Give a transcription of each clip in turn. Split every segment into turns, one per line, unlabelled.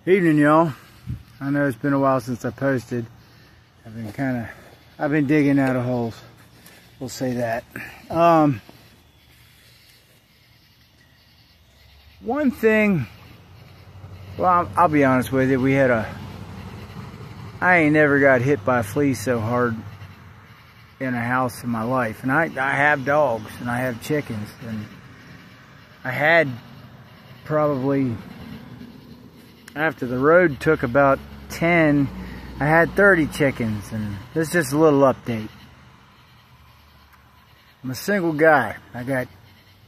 Evening, y'all. I know it's been a while since I posted. I've been digging out of holes. We'll say that. One thing, well, I'll be honest with you, I ain't never got hit by fleas so hard in a house in my life. And I have dogs and I have chickens, and I had probably, after the road took about 10, I had 30 chickens, and this is just a little update. I'm a single guy. I got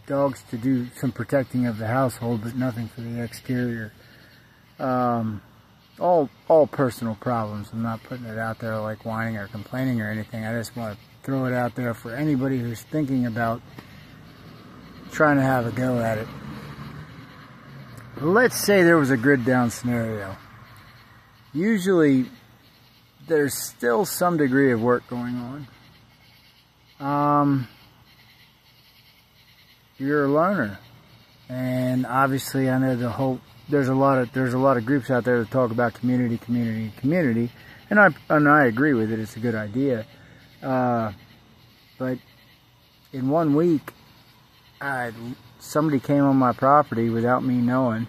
dogs to do some protecting of the household, but nothing for the exterior. All personal problems. I'm not putting it out there like whining or complaining or anything. I just want to throw it out there for anybody who's thinking about trying to have a go at it. Let's say there was a grid down scenario. Usually there's still some degree of work going on. You're a loner, and obviously I know there's a lot of groups out there that talk about community, and I agree with it. It's a good idea, but in 1 week, somebody came on my property without me knowing.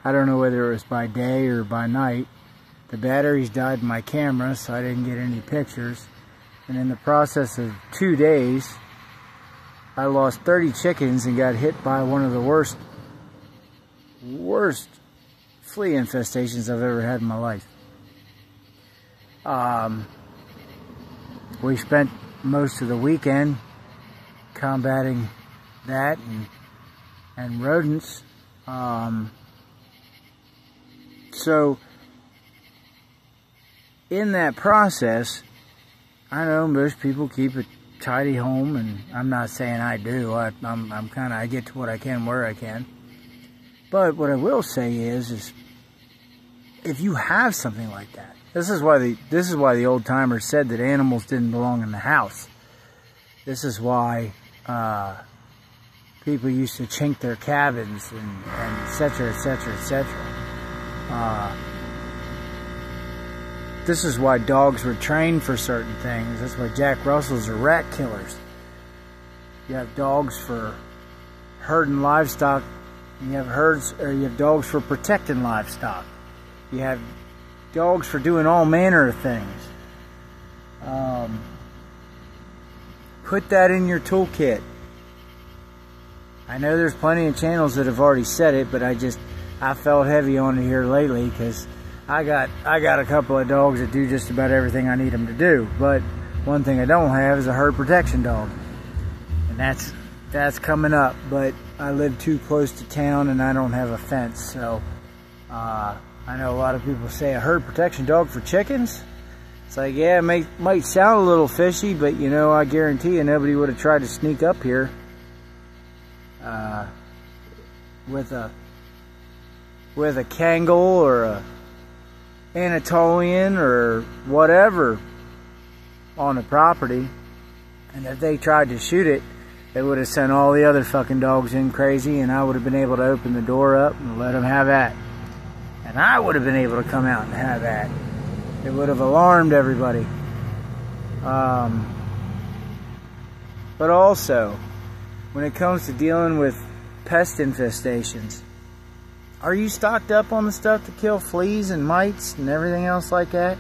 I don't know whether it was by day or by night. The batteries died in my camera, so I didn't get any pictures. And in the process of 2 days, I lost 30 chickens and got hit by one of the worst flea infestations I've ever had in my life. We spent most of the weekend combating that and rodents. So in that process, I know most people keep a tidy home, and I'm not saying I do. I get to what I can where I can. But what I will say is if you have something like that, this is why the old timers said that animals didn't belong in the house. This is why people used to chink their cabins and et cetera, et cetera, et cetera. This is why dogs were trained for certain things. That's why Jack Russells are rat killers. You have dogs for herding livestock. You have dogs for protecting livestock. You have dogs for doing all manner of things. Put that in your toolkit. I know there's plenty of channels that have already said it, but I felt heavy on it here lately because I got a couple of dogs that do just about everything I need them to do. But one thing I don't have is a herd protection dog, and that's coming up. But I live too close to town and I don't have a fence, so I know a lot of people say a herd protection dog for chickens. It's like, yeah, it might sound a little fishy, but you know, I guarantee you nobody would have tried to sneak up here with a Kangal or a Anatolian or whatever on the property. And if they tried to shoot it, they would have sent all the other fucking dogs in crazy, and I would have been able to open the door up and let them have that. And I would have been able to come out and have that. It would have alarmed everybody. But also, when it comes to dealing with pest infestations, are you stocked up on the stuff to kill fleas and mites and everything else like that?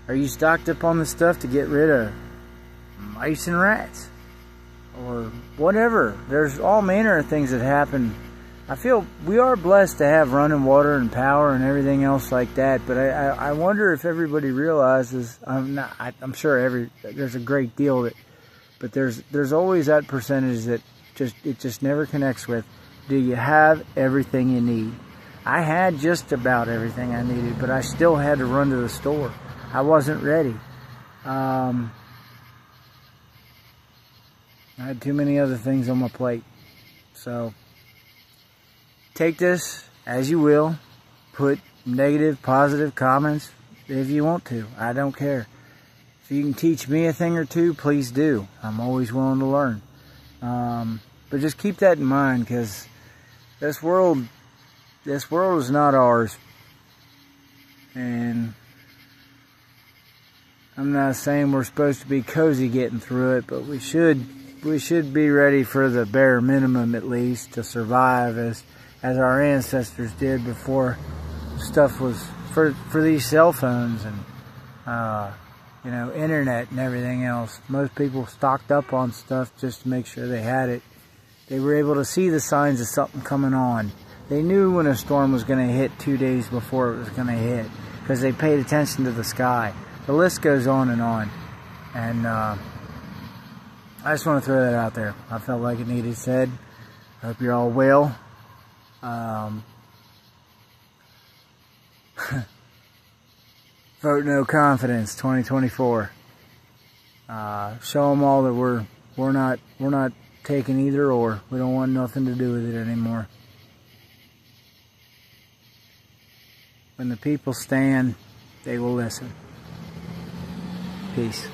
Are you stocked up on the stuff to get rid of mice and rats? Or whatever. There's all manner of things that happen. I feel we are blessed to have running water and power and everything else like that, but I wonder if everybody realizes, I'm sure there's a great deal but there's always that percentage that it just never connects with, do you have everything you need? I had just about everything I needed, but I still had to run to the store. I wasn't ready. I had too many other things on my plate. So take this as you will. Put negative, positive comments if you want to. I don't care. If you can teach me a thing or two, please do. I'm always willing to learn. But just keep that in mind, because this world is not ours. And I'm not saying we're supposed to be cozy getting through it, but we should be ready for the bare minimum, at least, to survive as our ancestors did before stuff was for these cell phones and you know, internet and everything else. Most people stocked up on stuff just to make sure they had it. They were able to see the signs of something coming on. They knew when a storm was going to hit 2 days before it was going to hit, because they paid attention to the sky. The list goes on. And I just want to throw that out there. I felt like it needed said. I hope you're all well. Vote no confidence 2024. Show them all that we're not taking either or. We don't want nothing to do with it anymore. When the people stand, they will listen. Peace.